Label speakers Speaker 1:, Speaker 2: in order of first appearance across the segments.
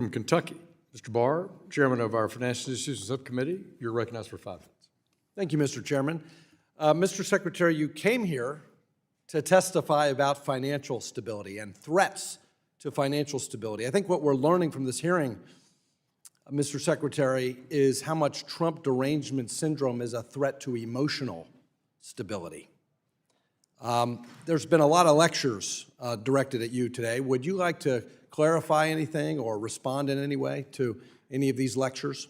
Speaker 1: From Kentucky, Mr. Barr, Chairman of our Financial Institutions Subcommittee, you're recognized for 5 minutes.
Speaker 2: Thank you, Mr. Chairman. Mr. Secretary, you came here to testify about financial stability and threats to financial stability. I think what we're learning from this hearing, Mr. Secretary, is how much Trump derangement syndrome is a threat to emotional stability. There's been a lot of lectures directed at you today. Would you like to clarify anything or respond in any way to any of these lectures?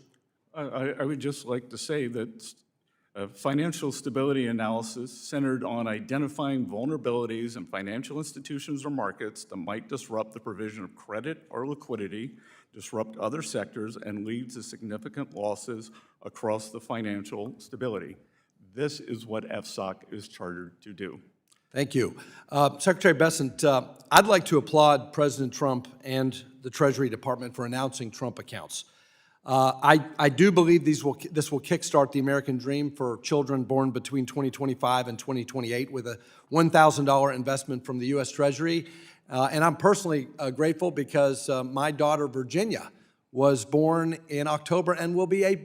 Speaker 3: I would just like to say that financial stability analysis centered on identifying vulnerabilities in financial institutions or markets that might disrupt the provision of credit or liquidity, disrupt other sectors, and lead to significant losses across the financial stability. This is what FSOC is chartered to do.
Speaker 2: Thank you. Secretary Bessent, I'd like to applaud President Trump and the Treasury Department for announcing Trump accounts. I do believe this will kickstart the American dream for children born between 2025 and 2028 with a $1,000 investment from the U.S. Treasury. And I'm personally grateful because my daughter, Virginia, was born in October and will be a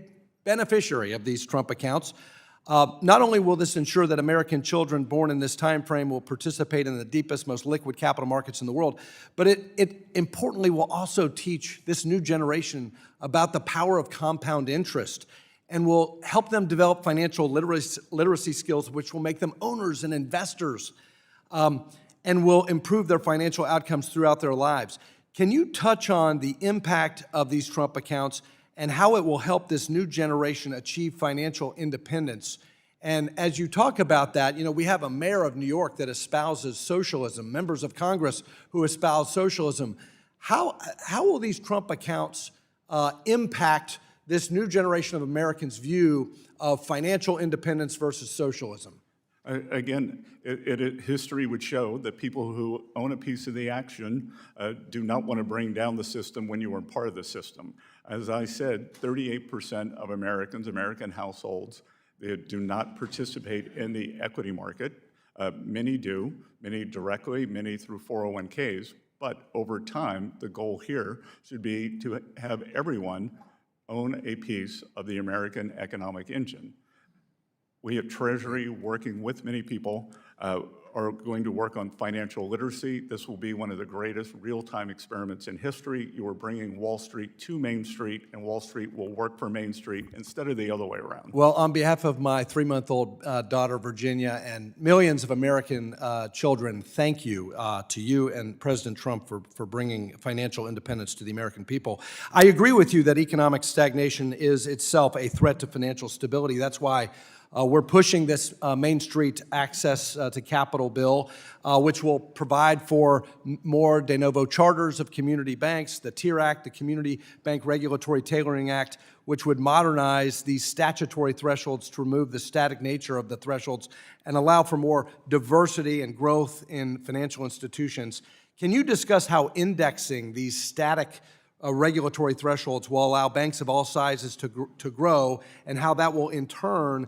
Speaker 2: beneficiary of these Trump accounts. Not only will this ensure that American children born in this time frame will participate in the deepest, most liquid capital markets in the world, but it importantly will also teach this new generation about the power of compound interest and will help them develop financial literacy skills which will make them owners and investors and will improve their financial outcomes throughout their lives. Can you touch on the impact of these Trump accounts and how it will help this new generation achieve financial independence? And as you talk about that, we have a mayor of New York that espouses socialism, members of Congress who espouse socialism. How will these Trump accounts impact this new generation of Americans' view of financial independence versus socialism?
Speaker 3: Again, history would show that people who own a piece of the action do not want to bring down the system when you are part of the system. As I said, 38% of American households, they do not participate in the equity market. Many do, many directly, many through 401ks. But over time, the goal here should be to have everyone own a piece of the American economic engine. We at Treasury, working with many people, are going to work on financial literacy. This will be one of the greatest real-time experiments in history. You are bringing Wall Street to Main Street, and Wall Street will work for Main Street instead of the other way around.
Speaker 2: Well, on behalf of my 3-month-old daughter, Virginia, and millions of American children, thank you to you and President Trump for bringing financial independence to the American people. I agree with you that economic stagnation is itself a threat to financial stability. That's why we're pushing this Main Street Access to Capital bill, which will provide for more de novo charters of community banks, the TIER Act, the Community Bank Regulatory Tailoring Act, which would modernize these statutory thresholds to remove the static nature of the thresholds and allow for more diversity and growth in financial institutions. Can you discuss how indexing these static regulatory thresholds will allow banks of all sizes to grow and how that will in turn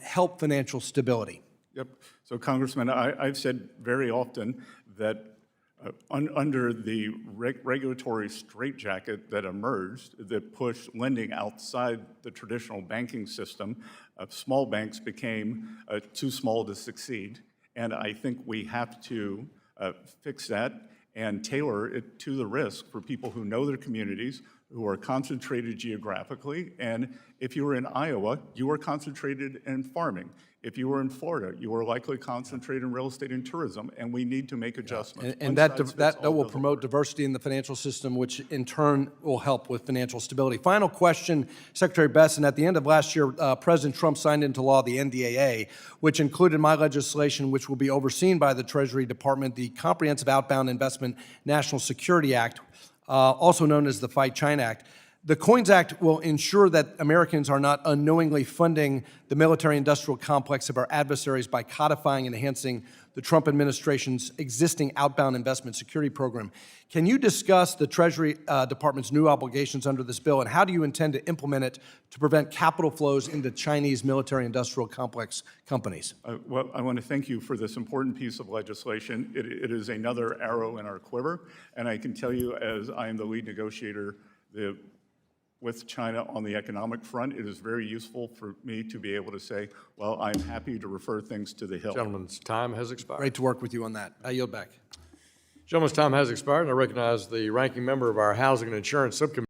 Speaker 2: help financial stability?
Speaker 3: Yep. So, Congressman, I've said very often that under the regulatory straitjacket that emerged that pushed lending outside the traditional banking system, small banks became too small to succeed. And I think we have to fix that and tailor it to the risk for people who know their communities, who are concentrated geographically. And if you were in Iowa, you were concentrated in farming. If you were in Florida, you were likely concentrated in real estate and tourism, and we need to make adjustments.
Speaker 2: And that will promote diversity in the financial system, which in turn will help with financial stability. Final question, Secretary Bessent. At the end of last year, President Trump signed into law the NDAA, which included my legislation, which will be overseen by the Treasury Department, the Comprehensive Outbound Investment National Security Act, also known as the Fight China Act. The COINS Act will ensure that Americans are not unknowingly funding the military-industrial complex of our adversaries by codifying and enhancing the Trump administration's existing outbound investment security program. Can you discuss the Treasury Department's new obligations under this bill, and how do you intend to implement it to prevent capital flows into Chinese military-industrial complex companies?
Speaker 3: Well, I want to thank you for this important piece of legislation. It is another arrow in our quiver, and I can tell you, as I am the lead negotiator with China on the economic front, it is very useful for me to be able to say, well, I'm happy to refer things to the Hill.
Speaker 1: Gentleman's time has expired.
Speaker 2: Great to work with you on that. I yield back.
Speaker 1: Gentleman's time has expired, and I recognize the ranking member of our Housing and Insurance Subcommittee.